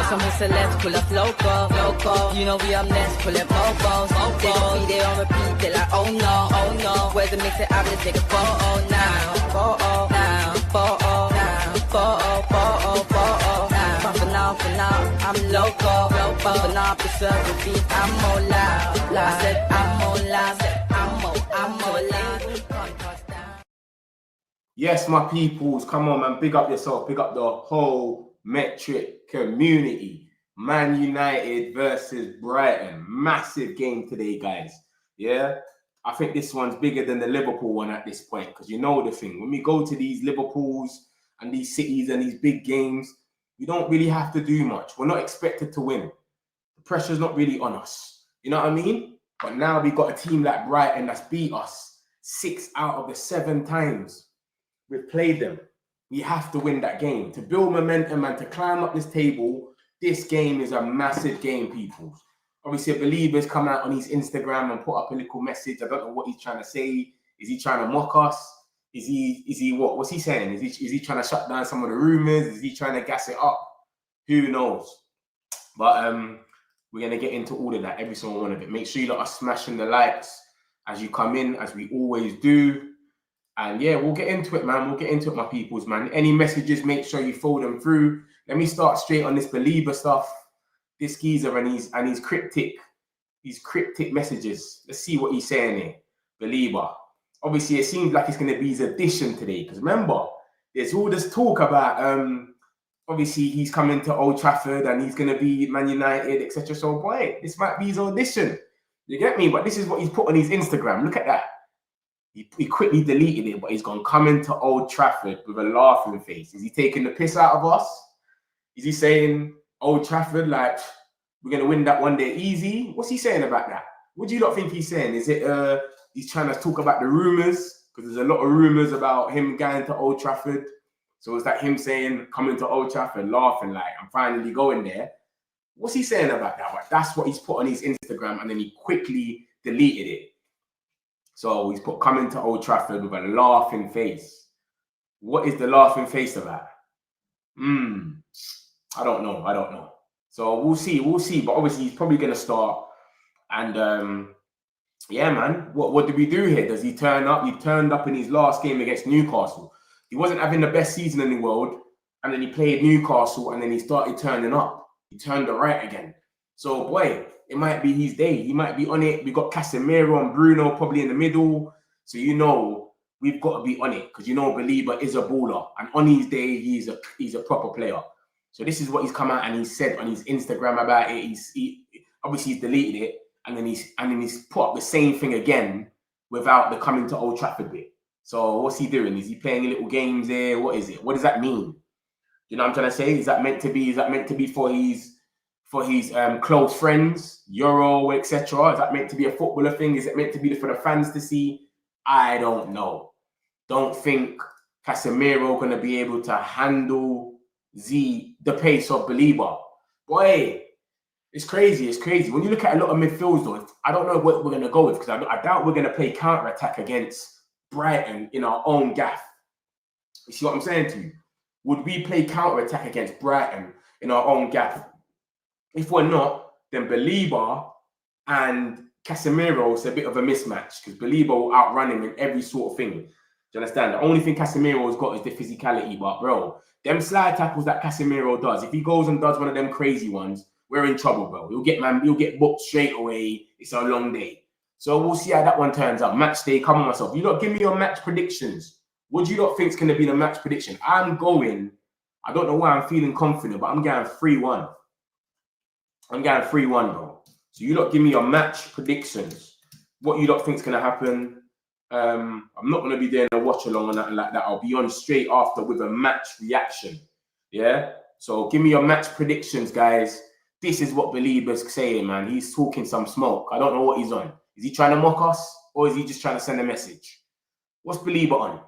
Some celebs pull up loco. You know we up next, pull up mofos. They gon' be there on repeat, they like, oh no. Where's the mix it up, let's take a photo now. But for now, I'm loco. For now, I preserve the beat, I'm more loud. I said I'm more loud, I'm more loud. Yes, my peoples, come on, man. Big up yourself. Big up the whole Metric community. Man United versus Brighton. Massive game today, guys. Yeah? I think this one's bigger than the Liverpool one at this point. Because you know the thing. When we go to these Liverpools and these cities and these big games, we don't really have to do much. We're not expected to win. The pressure's not really on us. You know what I mean? But now we got a team like Brighton that's beat us 6 out of the 7 times we've played them. We have to win that game. To build momentum and to climb up this table, this game is a massive game, people. Obviously, a believer's come out on his Instagram and put up a little message. I don't know what he's trying to say. Is he trying to mock us? Is he what? What's he saying? Is he trying to shut down some of the rumors? Is he trying to gas it up? Who knows? But we're going to get into all of that, every single one of it. Make sure you lot are smashing the likes as you come in, as we always do. And yeah, we'll get into it, man. We'll get into it, my peoples, man. Any messages, make sure you follow them through. Let me start straight on this Baleba stuff. This geezer and his cryptic messages. Let's see what he's saying here. Baleba. Obviously, it seems like it's going to be his addition today. Because remember, there's all this talk about, obviously, he's coming to Old Trafford and he's going to be Man United, etc. So, boy, this might be his audition. You get me? But this is what he's put on his Instagram. Look at that. He quickly deleted it, but he's gone coming to Old Trafford with a laughing face. Is he taking the piss out of us? Is he saying Old Trafford, like, we're going to win that one day easy? What's he saying about that? What do you not think he's saying? Is it he's trying to talk about the rumours? Because there's a lot of rumours about him going to Old Trafford. So is that him saying, coming to Old Trafford, laughing like, I'm finally going there? What's he saying about that? But that's what he's put on his Instagram, and then he quickly deleted it. So he's put coming to Old Trafford with a laughing face. What is the laughing face about? I don't know. So we'll see. But obviously he's probably going to start. And yeah, man, what did we do here? Does he turn up? He turned up in his last game against Newcastle. He wasn't having the best season in the world. And then he played Newcastle and then he started turning up. He turned it right again. So, boy, it might be his day. He might be on it. We got Casemiro and Bruno probably in the middle. So, you know, we've got to be on it because, you know, Baleba is a baller. And on his day, he's a proper player. So this is what he's come out and he said on his Instagram about it. Obviously he's deleted it. And then he's put up the same thing again without the coming to Old Trafford bit. So what's he doing? Is he playing little games there? What is it? What does that mean? You know what I'm trying to say? Is that meant to be for his close friends, Euro, etc.? Is that meant to be a footballer thing? Is it meant to be for the fans to see? I don't know. Don't think Casemiro going to be able to handle the pace of Baleba. Boy, it's crazy. It's crazy. When you look at a lot of midfields, though, I don't know what we're going to go with because I doubt we're going to play counter-attack against Brighton in our own gaff. You see what I'm saying to you? Would we play counter-attack against Brighton in our own gaff? If we're not, then Baleba and Casemiro is a bit of a mismatch because Baleba will outrun him in every sort of thing. Do you understand? The only thing Casemiro's got is the physicality. But, bro, them slide tackles that Casemiro does, if he goes and does one of them crazy ones, we're in trouble, bro. You'll get booked straight away. It's a long day. So we'll see how that one turns out. Match day, come on myself. You lot give me your match predictions. What do you lot think is going to be the match prediction? I'm going, I don't know why I'm feeling confident, but I'm going 3-1. I'm going 3-1, bro. So you lot give me your match predictions. What you lot think is going to happen. I'm not going to be doing a watch along or nothing like that. I'll be on straight after with a match reaction. Yeah? So give me your match predictions, guys. This is what Baleba's saying, man. He's talking some smoke. I don't know what he's on. Is he trying to mock us or is he just trying to send a message? What's Baleba on?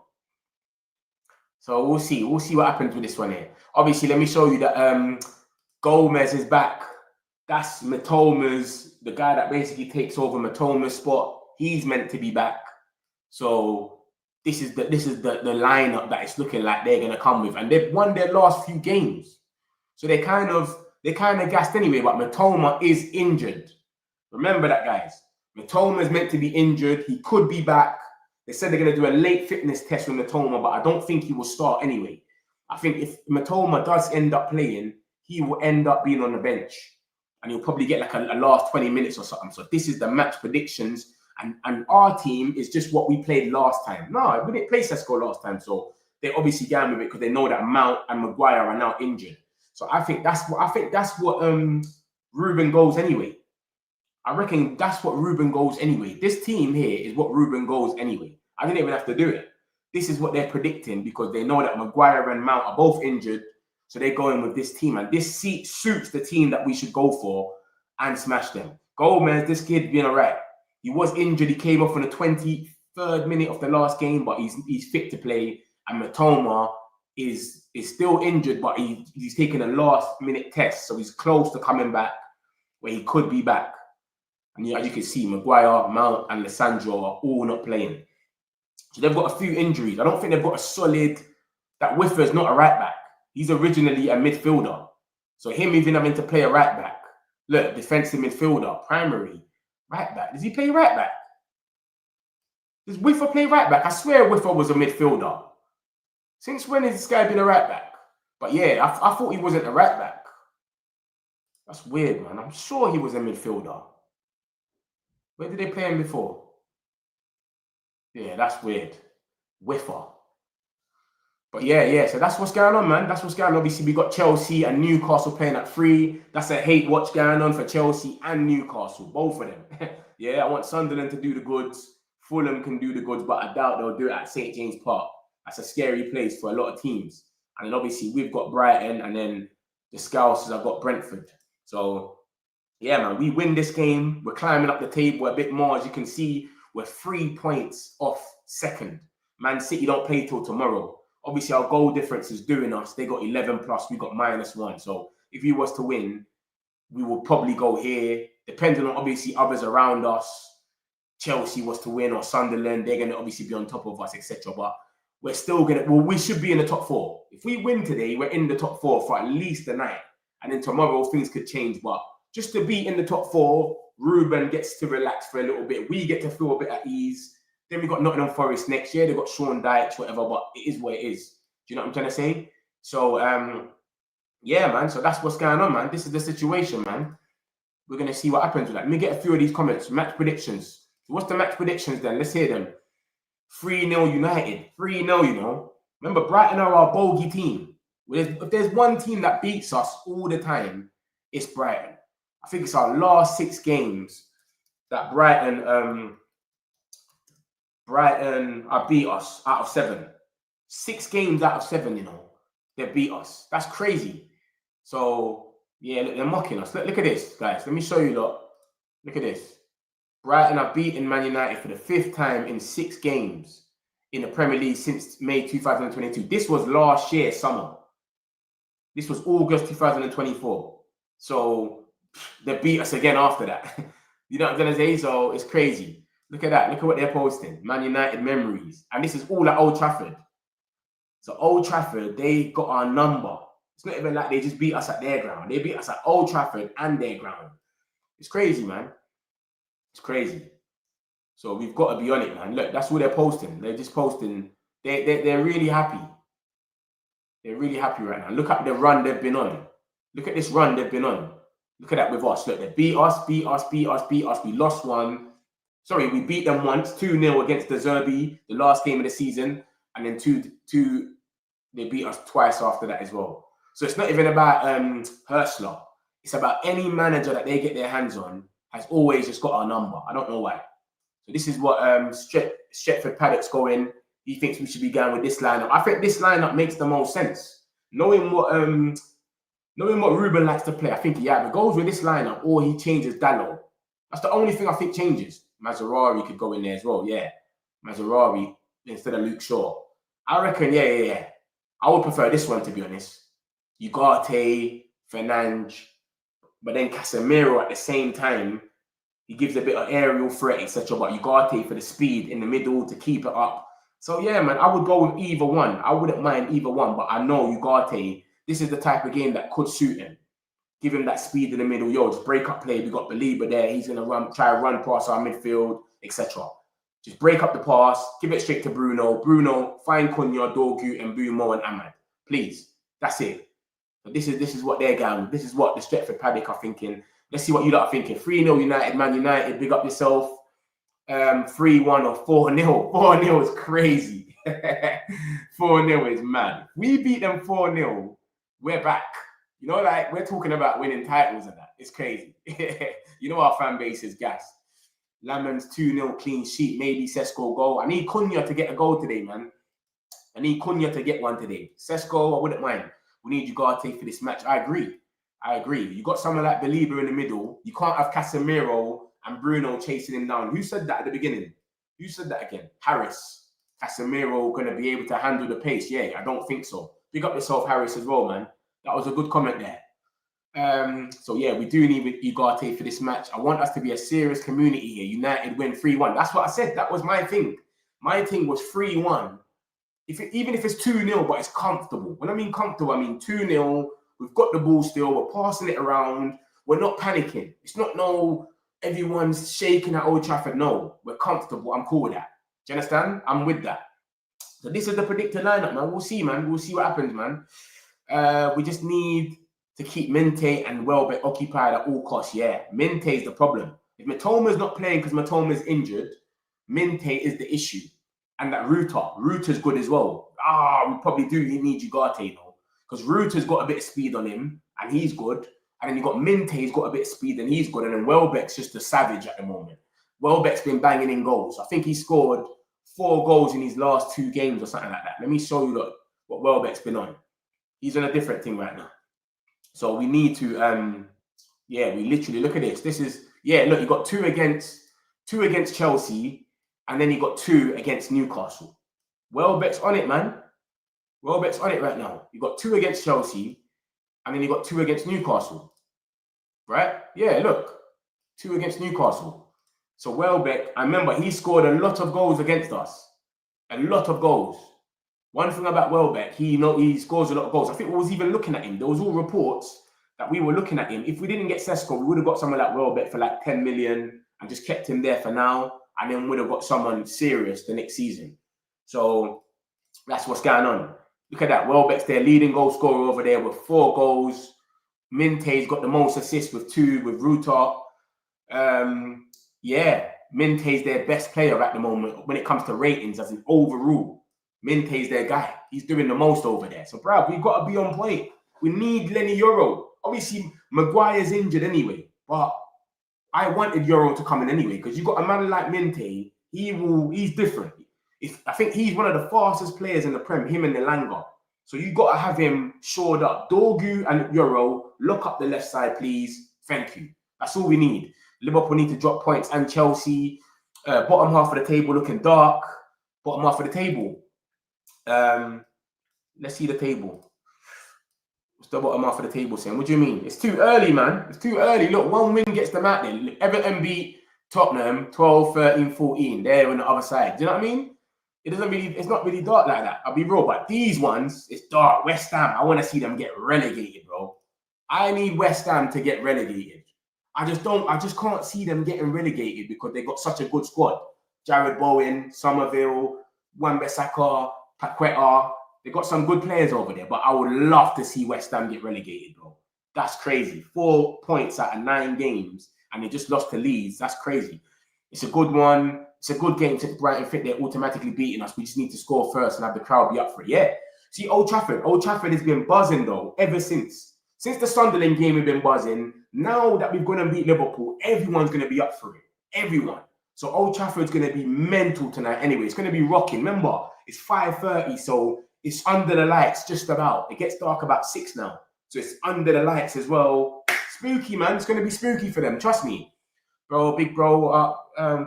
So we'll see. We'll see what happens with this one here. Obviously, let me show you that Gomez is back. That's Matoma's, the guy that basically takes over Matoma's spot. He's meant to be back. So this is the lineup that it's looking like they're gonna come with. And they've won their last few games. So they're kind of they're kind of gassed anyway, but Matoma is injured. Remember that, guys. Matoma is meant to be injured. He could be back. They said they're going to do a late fitness test with Matoma, but I don't think he will start anyway. I think if Matoma does end up playing, he will end up being on the bench. And he'll probably get like a last 20 minutes or something. So this is the match predictions. And our team is just what we played last time. No, we didn't play sesko last time. So they're obviously going with it because they know that Mount and Maguire are now injured. So I think that's what Ruben goes anyway. I reckon that's what Ruben goes anyway. This team here is what Ruben goes anyway. I didn't even have to do it. This is what they're predicting because they know that Maguire and Mount are both injured. So they're going with this team. And this suits the team that we should go for and smash them. Gomez, this kid being all right. He was injured. He came off in the 23rd minute of the last game, but he's fit to play. And Matoma is still injured, but he's taking a last-minute test. So he's close to coming back where he could be back. And as you can see, Maguire, Mount, and Lissandro are all not playing. So they've got a few injuries. I don't think they've got a solid... That Wiffer is not a right back. He's originally a midfielder. So him even having to play a right back. Look, defensive midfielder, primary, right back. Does he play right back? Does Wiffer play right back? I swear Wiffer was a midfielder. Since when has this guy been a right back? But yeah, I thought he wasn't a right back. That's weird, man. I'm sure he was a midfielder. Where did they play him before? Yeah, that's weird. Wiffer. But yeah, so that's what's going on, man. That's what's going on. Obviously, we got Chelsea and Newcastle playing at 3. That's a hate watch going on for Chelsea and Newcastle, both of them. Yeah, I want Sunderland to do the goods. Fulham can do the goods, but I doubt they'll do it at St. James Park. That's a scary place for a lot of teams. And then obviously, we've got Brighton, and then the Scousers have got Brentford. So, yeah, man, we win this game. We're climbing up the table a bit more. As you can see, we're 3 points off second. Man City don't play till tomorrow. Obviously, our goal difference is doing us. They got 11 plus. We got -1. So if he was to win, we will probably go here. Depending on, obviously, others around us. Chelsea was to win or Sunderland, they're going to obviously be on top of us, etc. But we're still going to... Well, we should be in the top 4. If we win today, we're in the top 4 for at least the night. And then tomorrow, things could change. But just to be in the top 4, Ruben gets to relax for a little bit. We get to feel a bit at ease. Then we got Nottingham Forest next year. They got Sean Dyche, whatever, but it is what it is. Do you know what I'm trying to say? So, yeah, man. So that's what's going on, man. This is the situation, man. We're going to see what happens with that. Let me get a few of these comments. Match predictions. So what's the match predictions then? Let's hear them. 3-0 United. 3-0, you know. Remember, Brighton are our bogey team. If there's one team that beats us all the time, it's Brighton. I think it's our last 6 games that Brighton beat us out of 7. 6 games out of 7, you know, they beat us. That's crazy. So, yeah, look, they're mocking us. Look at this, guys. Let me show you, look. Look at this. Brighton have beaten Man United for the 5th time in 6 games in the Premier League since May 2022. This was last year, summer. This was August 2024. So, they beat us again after that. You know what I'm going to say? So, it's crazy. Look at that. Look at what they're posting. Man United memories. And this is all at Old Trafford. So Old Trafford, they got our number. It's not even like they just beat us at their ground. They beat us at Old Trafford and their ground. It's crazy, man. It's crazy. So we've got to be on it, man. Look, that's what they're posting. They're just posting. They're really happy. They're really happy right now. Look at the run they've been on. Look at this run they've been on. Look at that with us. Look, they beat us. We lost 1. Sorry, we beat them once, 2-0 against the Zerbi, the last game of the season. And then 2, they beat us twice after that as well. So it's not even about Hirschler. It's about any manager that they get their hands on has always just got our number. I don't know why. So this is what Stretford Paddock's going. He thinks we should be going with this lineup. I think this lineup makes the most sense. Knowing what Ruben likes to play, I think he either goes with this lineup or he changes Dallo. That's the only thing I think changes. Mazzarari could go in there as well. Yeah, Mazzarari instead of Luke Shaw. I reckon, yeah. I would prefer this one, to be honest. Ugarte, Fernandes, but then Casemiro at the same time, he gives a bit of aerial threat, etc. But Ugarte for the speed in the middle to keep it up. So, yeah, man, I would go with either one. I wouldn't mind either one, but I know Ugarte, this is the type of game that could suit him. Give him that speed in the middle. Yo, just break up play. We got Baleba there. He's going to try to run past our midfield, etc. Just break up the pass. Give it straight to Bruno. Bruno, find Cunha, Dorgu, and Bumo and Ahmad. Please. That's it. So this is what they're going. This is what the Stretford Paddock are thinking. Let's see what you lot are thinking. 3-0 United, Man United. Big up yourself. 3-1 or 4-0. 4-0 is crazy. 4-0 is mad. We beat them 4-0. We're back. You know, like, we're talking about winning titles and that. It's crazy. You know our fan base is gas. Lamon's 2-0 clean sheet. Maybe sesko goal. I need Cunha to get a goal today, man. I need Cunha to get one today. Sesko, I wouldn't mind. We need Ugarte for this match. I agree. You got someone like Baleba in the middle. You can't have Casemiro and Bruno chasing him down. Who said that at the beginning? Who said that again? Harris. Casemiro going to be able to handle the pace? Yeah, I don't think so. Big up yourself, Harris, as well, man. That was a good comment there. So, yeah, we do need Ugarte for this match. I want us to be a serious community here. United win 3-1. That's what I said. That was my thing. My thing was 3-1. Even if it's 2-0, but it's comfortable. When I mean comfortable, I mean 2-0. We've got the ball still. We're passing it around. We're not panicking. It's not everyone's shaking at Old Trafford. No, we're comfortable. I'm cool with that. Do you understand? I'm with that. So this is the predicted lineup, man. We'll see, man. We'll see what happens, man. We just need to keep Minte and Wellbeck occupied at all costs. Yeah, Minte is the problem. If Matoma's not playing because Matoma's injured, Minte is the issue. And that Ruter's good as well. We probably do need Ugarte, though. Because Ruter's got a bit of speed on him, and he's good. And then you got Minte, he's got a bit of speed, and he's good. And then Wellbeck's just a savage at the moment. Wellbeck's been banging in goals. I think he scored 4 goals in his last 2 games or something like that. Let me show you what Wellbeck's been on. He's on a different thing right now. So we need to, we literally, look at this. This is, look, you got 2 against Chelsea, and then you got 2 against Newcastle. Wellbeck's on it, man. Wellbeck's on it right now. You got 2 against Chelsea, and then you got 2 against Newcastle. Right? Yeah, look. 2 against Newcastle. So Wellbeck, I remember he scored a lot of goals against us. A lot of goals. One thing about Wellbeck, he scores a lot of goals. I think we was even looking at him. There was all reports that we were looking at him. If we didn't get Sesko, we would have got someone like Wellbeck for like 10 million and just kept him there for now. And then would have got someone serious the next season. So that's what's going on. Look at that. Wellbeck's their leading goal scorer over there with 4 goals. Minte's got the most assists with 2 with Ruter. Minte's their best player at the moment when it comes to ratings as an overall. Minte's their guy. He's doing the most over there. So, bro, we've got to be on point. We need Lenny Euro. Obviously, Maguire's injured anyway, but I wanted Euro to come in anyway because you got a man like Minte. He's different. I think he's one of the fastest players in the Prem, him and Elanga. So you got to have him shored up. Dorgu and Euro, lock up the left side, please. Thank you. That's all we need. Liverpool need to drop points and Chelsea. Bottom half of the table looking dark. Bottom half of the table. Let's see the table. What's the bottom half of the table saying? What do you mean? It's too early, man. It's too early. Look, 1 win gets them out there. Everton beat Tottenham 12, 13, 14. They're on the other side. Do you know what I mean? It's not really dark like that. I'll be real. But these ones, it's dark. West Ham, I want to see them get relegated, bro. I need West Ham to get relegated. I just can't see them getting relegated because they got such a good squad. Jared Bowen, Somerville, Wan-Bissaka, Paqueta. They got some good players over there, but I would love to see West Ham get relegated, bro. That's crazy. 4 points out of 9 games, and they just lost to Leeds. That's crazy. It's a good one. It's a good game to Brighton fit. They're automatically beating us. We just need to score first and have the crowd be up for it. Yeah. See, Old Trafford has been buzzing, though, ever since. Since the Sunderland game, we've been buzzing. Now that we're going to beat Liverpool, everyone's going to be up for it. Everyone. So Old Trafford's going to be mental tonight anyway. It's going to be rocking. Remember, it's 5:30, so it's under the lights just about. It gets dark about 6 now. So it's under the lights as well. Spooky, man. It's going to be spooky for them. Trust me. Bro, big bro.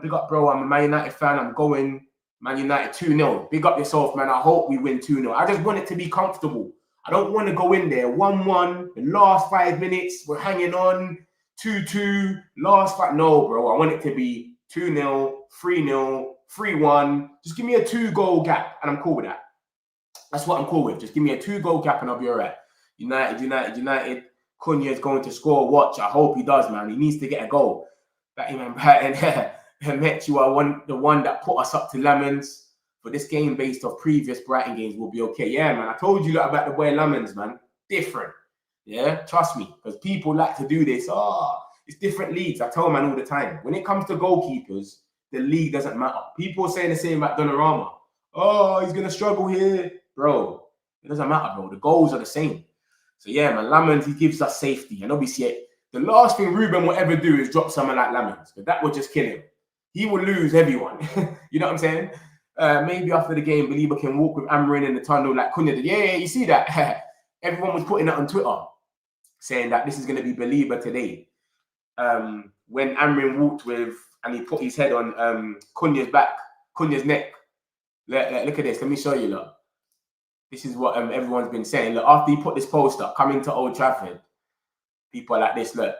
Big up, bro. I'm a Man United fan. I'm going Man United 2-0. Big up yourself, man. I hope we win 2-0. I just want it to be comfortable. I don't want to go in there 1-1, the last 5 minutes, we're hanging on, 2-2, last 5. No, bro. I want it to be 2-0, 3-0, 3-1. Just give me a 2-goal gap, and I'm cool with that. That's what I'm cool with. Just give me a 2-goal gap, and I'll be all right. United. Cunha is going to score. Watch, I hope he does, man. He needs to get a goal. That man, and Met, you are the one that put us up to lemons. For this game, based off previous Brighton games, will be okay. Yeah, man. I told you about the boy lemons, man. Different. Yeah, trust me, because people like to do this. Oh, it's different leagues. I tell man all the time. When it comes to goalkeepers, the league doesn't matter. People are saying the same about Donnarumma. Oh, he's gonna struggle here, bro. It doesn't matter, bro. The goals are the same. So yeah, man, Lamens, he gives us safety. And obviously, the last thing Ruben will ever do is drop someone like Lamens, but that would just kill him. He will lose everyone. You know what I'm saying? Maybe after the game, Baleba can walk with Amrin in the tunnel like Cunha did. Yeah, you see that? Everyone was putting that on Twitter, saying that this is going to be Baleba today. When Amrin walked with, and he put his head on Cunha's back, Cunha's neck. Look at this. Let me show you, look. This is what everyone's been saying. Look, after he put this post up, coming to Old Trafford, people are like this, look,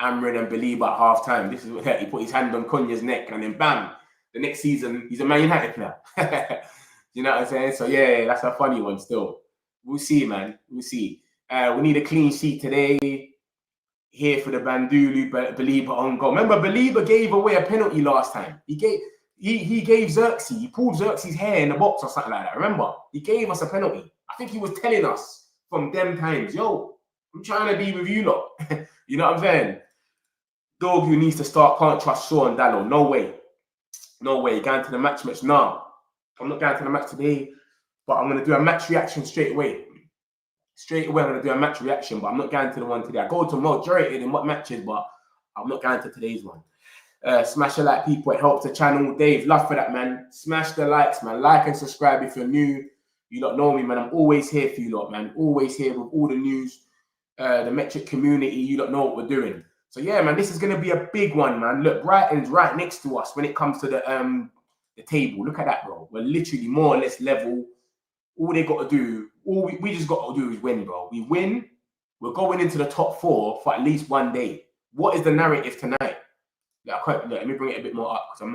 Amrin and Baleba at half-time. This is what he put his hand on Cunha's neck, and then bam, the next season, he's a Man United player. You know what I'm saying? So yeah, that's a funny one still. We'll see, man. We'll see. We need a clean sheet today. Here for the Bandulu, Baleba on goal. Remember, Baleba gave away a penalty last time. He gave Xerxes, he pulled Xerxes' hair in the box or something like that. Remember? He gave us a penalty. I think he was telling us from them times, yo, I'm trying to be with you lot. You know what I'm saying? Dog who needs to start, can't trust Shaw and Dallo. No way. No way. Going to the match. No. I'm not going to the match today, but I'm going to do a match reaction straight away. Straight away, I'm going to do a match reaction, but I'm not going to the one today. I go to majority in what matches, but I'm not going to today's one. Smash the like, people. It helps the channel. Dave, love for that, man. Smash the likes, man. Like and subscribe if you're new. You don't know me, man. I'm always here for you lot, man. Always here with all the news. The metric community, you don't know what we're doing. So yeah, man, this is going to be a big one, man. Look, Brighton's right next to us when it comes to the table. Look at that, bro. We're literally more or less level. All they got to do, all we just got to do is win, bro. We win, we're going into the top 4 for at least one day. What is the narrative tonight? Let me bring it a bit more up because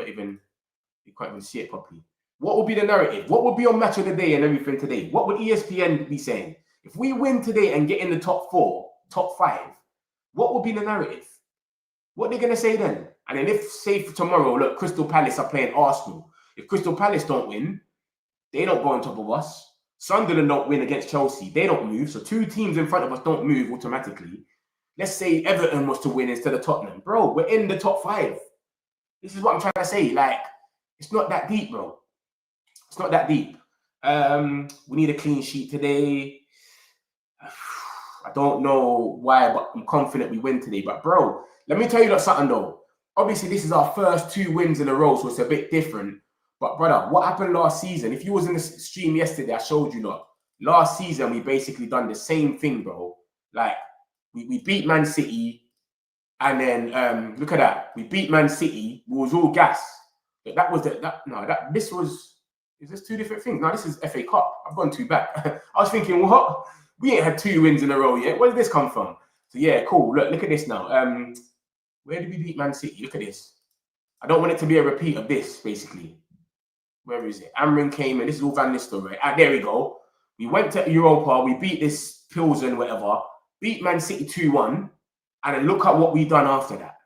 you can't even see it properly. What would be the narrative? What would be on match of the day and everything today? What would ESPN be saying? If we win today and get in the top 4, top 5, what would be the narrative? What are they going to say then? And then if, say for tomorrow, look, Crystal Palace are playing Arsenal. If Crystal Palace don't win, they don't go on top of us. Sunderland don't win against Chelsea. They don't move. So 2 teams in front of us don't move automatically. Let's say Everton was to win instead of Tottenham. Bro, we're in the top 5. This is what I'm trying to say. Like, it's not that deep, bro. It's not that deep. We need a clean sheet today. I don't know why, but I'm confident we win today. But, bro, let me tell you something, though. Obviously, this is our first 2 wins in a row, so it's a bit different. But, brother, what happened last season? If you was in the stream yesterday, I showed you lot. Last season, we basically done the same thing, bro. Like, we beat Man City, and then, look at that. We beat Man City. We was all gas. But that was this was, is this 2 different things? No, this is FA Cup. I've gone 2 back. I was thinking, what? We ain't had 2 wins in a row yet. Where did this come from? So, yeah, cool. Look at this now. Where did we beat Man City? Look at this. I don't want it to be a repeat of this, basically. Where is it? Amrin came in. This is all Van Nistelrooy. There we go. We went to Europa. We beat this Pilsen, whatever. Beat Man City 2-1. And then look at what we done after that.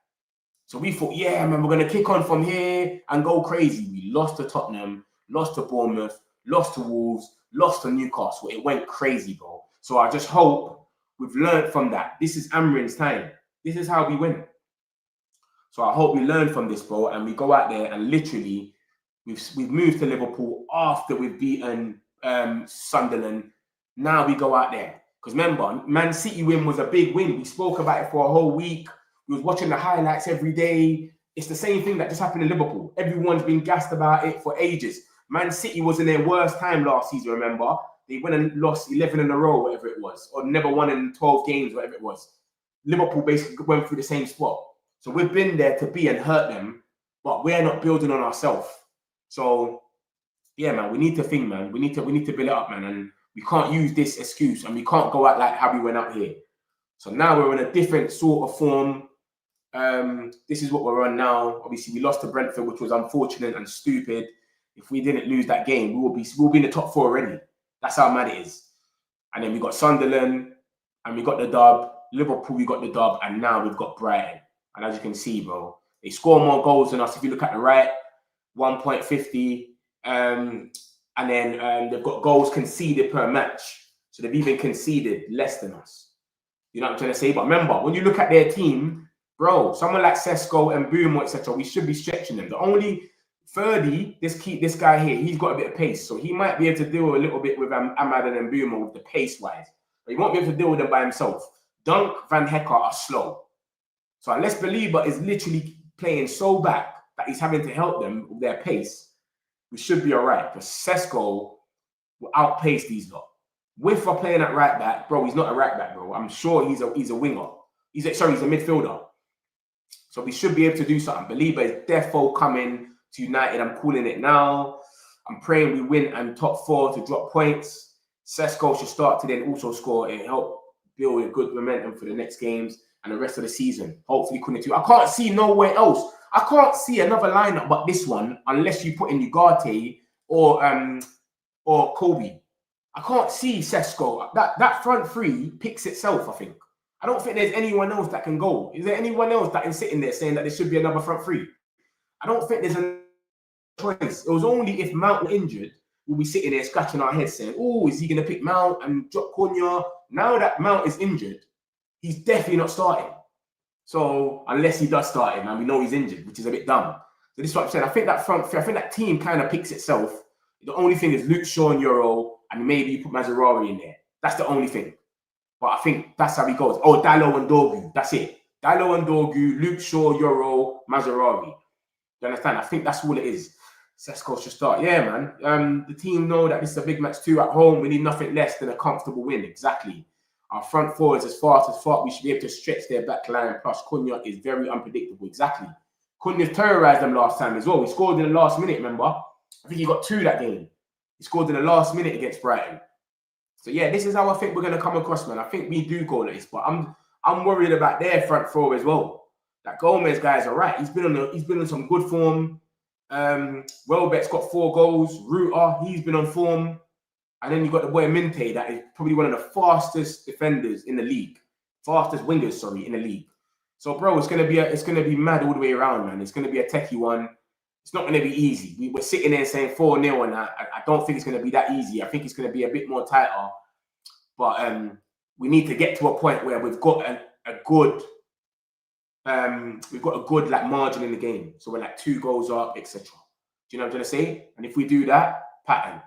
So we thought, yeah, man, we're going to kick on from here and go crazy. We lost to Tottenham, lost to Bournemouth, lost to Wolves, lost to Newcastle. It went crazy, bro. So I just hope we've learned from that. This is Amrin's time. This is how we win. So I hope we learn from this, bro, and we go out there and literally we've moved to Liverpool after we've beaten Sunderland. Now we go out there. Because remember, Man City win was a big win. We spoke about it for a whole week. We was watching the highlights every day. It's the same thing that just happened in Liverpool. Everyone's been gassed about it for ages. Man City was in their worst time last season, remember? They went and lost 11 in a row, whatever it was. Or never won in 12 games, whatever it was. Liverpool basically went through the same spot. So we've been there to be and hurt them, but we're not building on ourselves. So, yeah, man, we need to think, man. We need to build it up, man. And we can't use this excuse, and we can't go out like how we went out here. So now we're in a different sort of form. This is what we're on now. Obviously, we lost to Brentford, which was unfortunate and stupid. If we didn't lose that game, we'll be in the top 4 already. That's how mad it is. And then we got Sunderland, and we got the dub. Liverpool, we got the dub, and now we've got Brighton. And as you can see, bro, they score more goals than us. If you look at the right, 1.50, and then they've got goals conceded per match. So they've even conceded less than us. You know what I'm trying to say? But remember, when you look at their team, bro, someone like Sesko and Boomo, etc., we should be stretching them. The only Ferdy, this guy here, he's got a bit of pace. So he might be able to deal a little bit with Ahmad and Boomo with the pace-wise. But he won't be able to deal with them by himself. Dunk, Van Hecker are slow. So unless Baleba is literally playing so back that he's having to help them with their pace, we should be all right. Because Sesko will outpace these lot. With for playing at right back, bro, he's not a right back, bro. I'm sure he's a winger. He's a midfielder. So we should be able to do something. Baleba is defo coming to United. I'm calling it now. I'm praying we win and top 4 to drop points. Sesko should start to then also score and help build a good momentum for the next games and the rest of the season. Hopefully, Cunha too. I can't see nowhere else. I can't see another lineup but this one unless you put in Ugarte or Kobe. I can't see Sesko. That front three picks itself, I think. I don't think there's anyone else that can go. Is there anyone else that is sitting there saying that there should be another front three? I don't think there's a choice. It was only if Mount were injured, we'll be sitting there scratching our heads saying, oh, is he going to pick Mount and drop Cunha? Now that Mount is injured, he's definitely not starting. So unless he does start him, and we know he's injured, which is a bit dumb. So this is what I'm saying. I think that front three, I think that team kind of picks itself. The only thing is Luke Shaw and Euro, and maybe you put Mazraoui in there. That's the only thing. But I think that's how he goes. Oh, Dalot and Dorgu. That's it. Dalot and Dorgu, Luke Shaw, Euro, Mazraoui. You understand? I think that's all it is. Sesko should start. Yeah, man. The team know that this is a big match too at home. We need nothing less than a comfortable win. Exactly. Our front four is as fast as fuck. We should be able to stretch their back line. Plus, Cunha is very unpredictable. Exactly. Cunha terrorized them last time as well. He scored in the last minute, remember? I think he got 2 that game. He scored in the last minute against Brighton. So yeah, this is how I think we're going to come across, man. I think we do goal this, but I'm worried about their front four as well. That Gomez guy's all right. He's been on some good form. Wellbeck's got 4 goals. Ruta, he's been on form. And then you got the boy Minte, that is probably one of the fastest defenders in the league. Fastest wingers, sorry, in the league. So, bro, it's gonna be mad all the way around, man. It's gonna be a techie one. It's not gonna be easy. We were sitting there saying 4-0, and I don't think it's gonna be that easy. I think it's gonna be a bit more tighter. But we need to get to a point where we've got a good like margin in the game. So we're like 2 goals up, etc. Do you know what I'm trying to say? And if we do that pattern,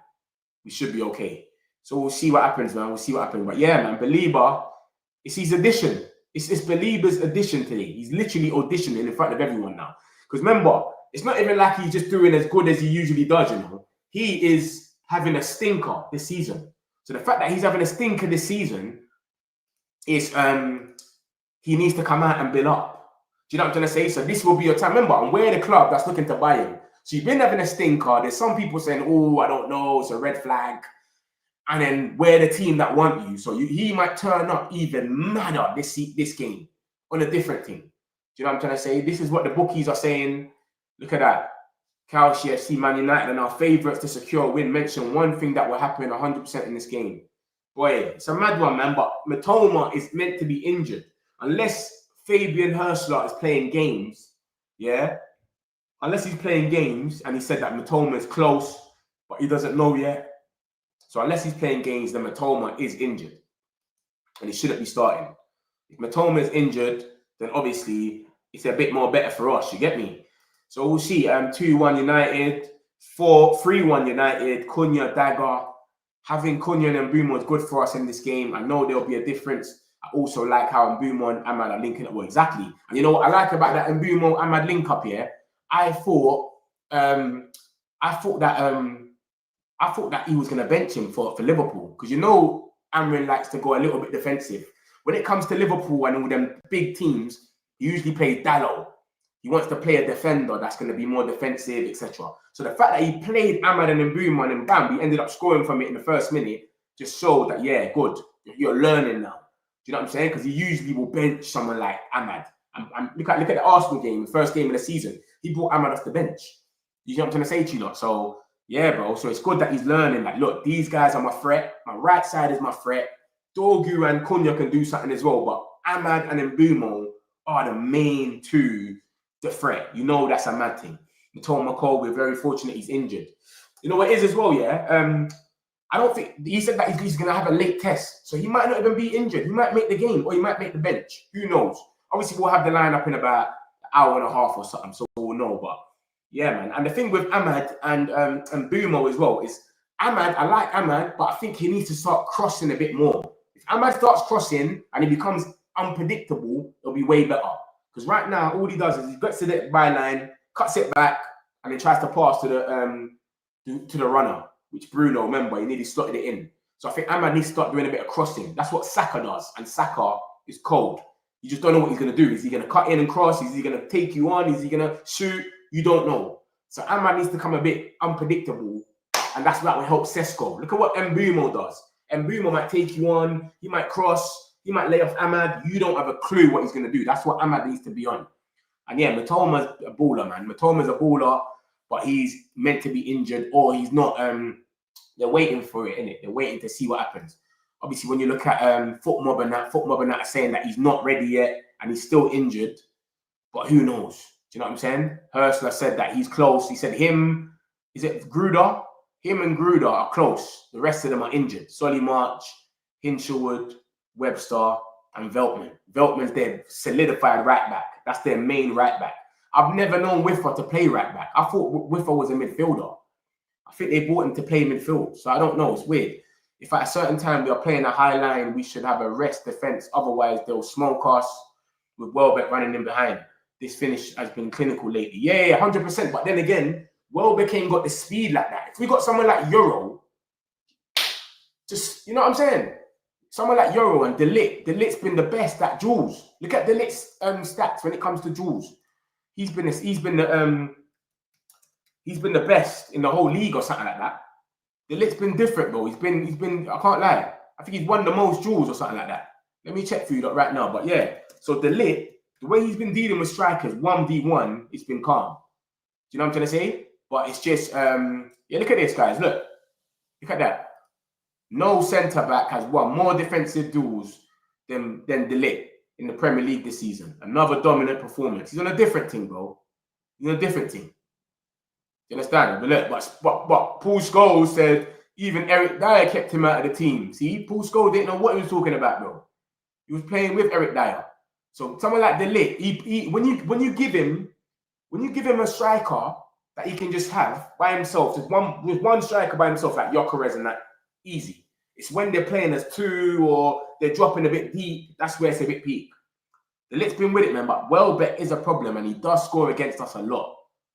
we should be okay. So we'll see what happens, man. We'll see what happens. But yeah, man, Baleba, it's his addition. It's Baleba's addition today. He's literally auditioning in front of everyone now. Because remember, it's not even like he's just doing as good as he usually does, you know. He is having a stinker this season. So the fact that he's having a stinker this season is he needs to come out and build up. Do you know what I'm trying to say? So this will be your time. Remember, I'm wearing a club that's looking to buy him. So you've been having a stinker. There's some people saying, oh, I don't know, it's a red flag. And then we're the team that want you. So he might turn up even madder this game on a different team. Do you know what I'm trying to say? This is what the bookies are saying. Look at that. Calci FC, Man United, and our favourites to secure a win. Mention one thing that will happen 100% in this game. Boy, it's a mad one, man. But Matoma is meant to be injured. Unless Fabian Hirschler is playing games, yeah? Unless he's playing games, and he said that Matoma is close, but he doesn't know yet. So unless he's playing games, then Matoma is injured. And he shouldn't be starting. If Matoma is injured, then obviously it's a bit more better for us, you get me? So we'll see. 2-1 United, 3-1 United, Cunha, Dagger. Having Cunha and Mbeumo is good for us in this game. I know there'll be a difference. I also like how Mbeumo and Ahmad are linking up. Well, exactly. And you know what I like about that Mbeumo Ahmad link up here? I thought that he was going to bench him for Liverpool, because you know Amrin likes to go a little bit defensive. When it comes to Liverpool and all them big teams, he usually plays Dalot. He wants to play a defender that's going to be more defensive, etc. So the fact that he played Ahmad and Mbeumo and bam, he ended up scoring from it in the first minute, just showed that, yeah, good. You're learning now. Do you know what I'm saying? Because he usually will bench someone like Ahmad. And look at the Arsenal game, the first game of the season. He brought Ahmad off the bench. You know what I'm trying to say to you lot? So, yeah, bro. So it's good that he's learning. Like, look, these guys are my threat. My right side is my threat. Dorgu and Cunha can do something as well. But Ahmad and Mbumo are the main two to threat. You know that's a mad thing. Matoma Cole, we're very fortunate he's injured. You know what it is as well, yeah? I don't think, he said that he's going to have a late test. So he might not even be injured. He might make the game or he might make the bench. Who knows? Obviously, we'll have the lineup in about an hour and a half or something, so we'll know. But yeah, man. And the thing with Ahmad and Mbumo as well is Ahmad, I like Ahmad, but I think he needs to start crossing a bit more. If Ahmad starts crossing and he becomes unpredictable, it'll be way better. Because right now, all he does is he gets to the byline, cuts it back, and then tries to pass to the runner, which Bruno, remember, he nearly slotted it in. So I think Ahmad needs to start doing a bit of crossing. That's what Saka does, and Saka is cold. You just don't know what he's going to do. Is he going to cut in and cross? Is he going to take you on? Is he going to shoot? You don't know. So Ahmad needs to become a bit unpredictable, and that's what will help Sesko. Look at what Mbumo does. Mbumo might take you on. He might cross. He might lay off Ahmad. You don't have a clue what he's going to do. That's what Ahmad needs to be on. And yeah, Matoma's a baller, man. Matoma's a baller, but he's meant to be injured or he's not. They're waiting for it, innit? They're waiting to see what happens. Obviously, when you look at Foot Mob and that are saying that he's not ready yet and he's still injured, but who knows? Do you know what I'm saying? Hurstler said that he's close. He said Gruder? Him and Gruder are close. The rest of them are injured. Solly March, Hinshelwood, Webster, and Veltman. Veltman's their solidified right back. That's their main right back. I've never known Wiffer to play right back. I thought Wiffer was a midfielder. I think they brought him to play midfield. So I don't know. It's weird. If at a certain time we are playing a high line, we should have a rest defense. Otherwise, they'll smoke us with Wellbeck running in behind. This finish has been clinical lately. Yeah, 100%. But then again, Wellbeck ain't got the speed like that. If we got someone like Euro, just, you know what I'm saying? Someone like Euro and Delit's been the best at duels. Look at Delit's stats when it comes to duels. He's been the best in the whole league or something like that. Delit's been different, bro. He's been. I can't lie. I think he's won the most duels or something like that. Let me check for you right now. But yeah, so Delit, the way he's been dealing with strikers 1v1, it's been calm. Do you know what I'm trying to say? But it's just yeah. Look at this, guys. Look at that. No centre back has won more defensive duels than Delit in the Premier League this season. Another dominant performance. He's on a different team, bro. He's on a different team. You understand? But look, but Paul Scholes said even Eric Dyer kept him out of the team. See, Paul Scholes didn't know what he was talking about, bro. He was playing with Eric Dyer. So someone like Delit, when you give him a striker that he can just have by himself, with one striker by himself, like Gyökeres and that, easy. It's when they're playing as two or they're dropping a bit deep, that's where it's a bit peak. Delit's been with it, man, but Wellbeck is a problem and he does score against us a lot.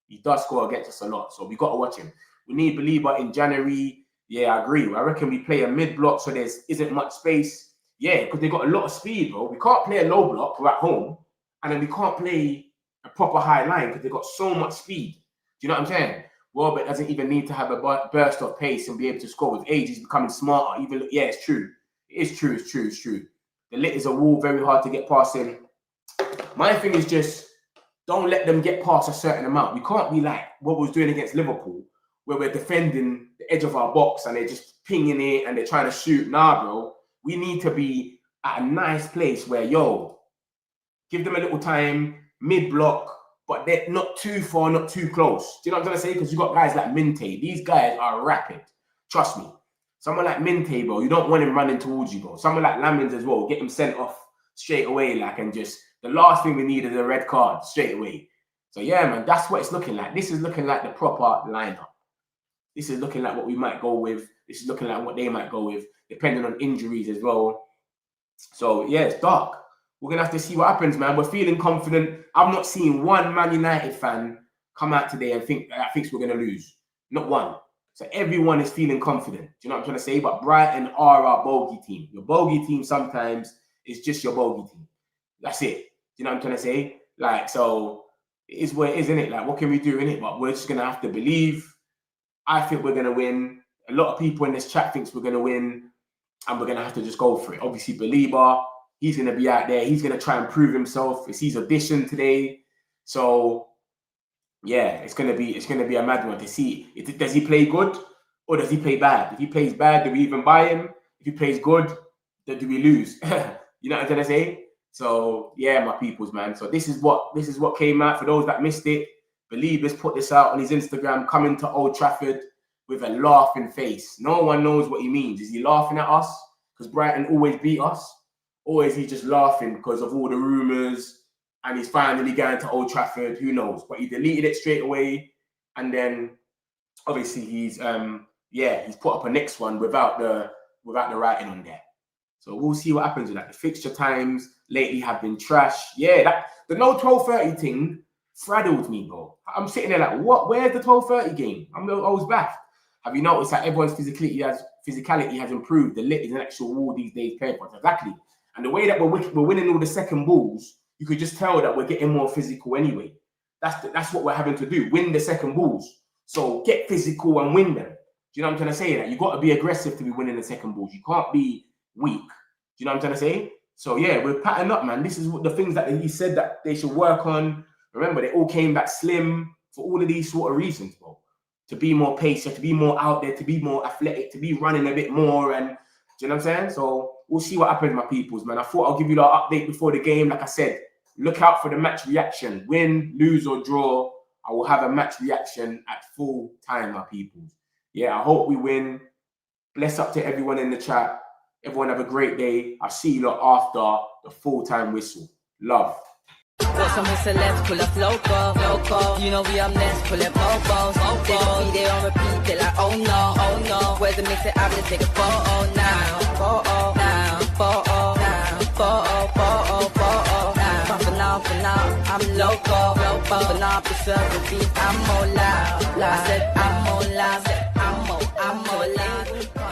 So we got to watch him. We need Baleba in January. Yeah, I agree. I reckon we play a mid-block so there isn't much space. Yeah, because they got a lot of speed, bro. We can't play a low block. We're at home. And then we can't play a proper high line because they've got so much speed. Do you know what I'm saying? Wellbeck doesn't even need to have a burst of pace and be able to score. With age, he's becoming smarter. Yeah, it's true. It's true. Delit is a wall, very hard to get past him. My thing is just, don't let them get past a certain amount. We can't be like what we was doing against Liverpool, where we're defending the edge of our box and they're just pinging it and they're trying to shoot. Nah, bro. We need to be at a nice place where, give them a little time, mid-block, but they're not too far, not too close. Do you know what I'm trying to say? Because you got guys like Minte. These guys are rapid. Trust me. Someone like Minte, bro, you don't want him running towards you, bro. Someone like Lamins as well, get him sent off straight away, and just... The last thing we need is a red card straight away. So, yeah, man, that's what it's looking like. This is looking like the proper lineup. This is looking like what we might go with. This is looking like what they might go with, depending on injuries as well. So, yeah, it's dark. We're going to have to see what happens, man. We're feeling confident. I've not seen one Man United fan come out today and think we're going to lose. Not one. So, everyone is feeling confident. Do you know what I'm trying to say? But Brighton are our bogey team. Your bogey team sometimes is just your bogey team. That's it. You know what I'm trying to say? So it is what it is, innit? What can we do, innit? But we're just going to have to believe. I think we're going to win. A lot of people in this chat thinks we're going to win. And we're going to have to just go for it. Obviously, Baleba, he's going to be out there. He's going to try and prove himself. It's his audition today. So, yeah, it's going to be a mad one to see. Does he play good or does he play bad? If he plays bad, do we even buy him? If he plays good, then do we lose? You know what I'm trying to say? So yeah, my peoples, man. So this is what came out. For those that missed it, Baleba's put this out on his Instagram, coming to Old Trafford with a laughing face. No one knows what he means. Is he laughing at us because Brighton always beat us? Or is he just laughing because of all the rumours and he's finally going to Old Trafford? Who knows? But he deleted it straight away. And then obviously he's put up a next one without the writing on there. So we'll see what happens with that. The fixture times lately have been trash. Yeah, the no 12:30 thing fraddled me, bro. I'm sitting there like, what? Where's the 12:30 game? I was back. Have you noticed that everyone's physicality has improved? The lit is an actual wall these days. Exactly. And the way that we're winning all the second balls, you could just tell that we're getting more physical anyway. That's what we're having to do. Win the second balls. So get physical and win them. Do you know what I'm trying to say? That you got to be aggressive to be winning the second balls. You can't be weak. Do you know what I'm trying to say? So yeah, we're patting up, man. This is what the things that he said that they should work on. Remember, they all came back slim for all of these sort of reasons, bro. To be more patient, to be more out there, to be more athletic, to be running a bit more. And do you know what I'm saying? So we'll see what happens, my peoples, man. I thought I'll give you an update before the game. Like I said, look out for the match reaction. Win, lose, or draw, I will have a match reaction at full time, my peoples. Yeah, I hope we win. Bless up to everyone in the chat. Everyone have a great day. I'll see you lot after the full-time whistle. Love. Got some celebs pull up loco. You know we up next, pull up bobos. They don't see, they on repeat, they like, oh no. Where's the mix it up, let's take a photo now. For now, I'm loco. For now, preserve the beat, I'm more loud. I said I'm more loud, I'm more loud.